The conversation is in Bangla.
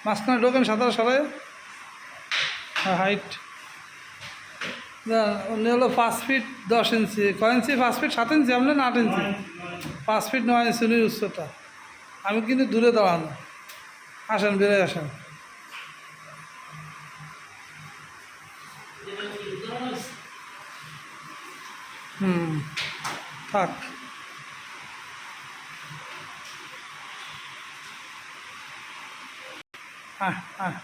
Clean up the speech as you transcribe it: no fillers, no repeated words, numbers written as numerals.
মাঝখানে ঢোকেন সাঁতার সরাই হাইট উনি হলো 5 ফিট 10 ইঞ্চি। কয় ইঞ্চি? 5 ফিট 7 ইঞ্চি। আপনার 8 ইঞ্চি। 5 ফিট 9 ইঞ্চি উনি উচ্চতা। আমি কিন্তু দূরে দাঁড়ানো। আসেন, বেড়ে আসেন। থাক। হ্যাঁ হ্যাঁ।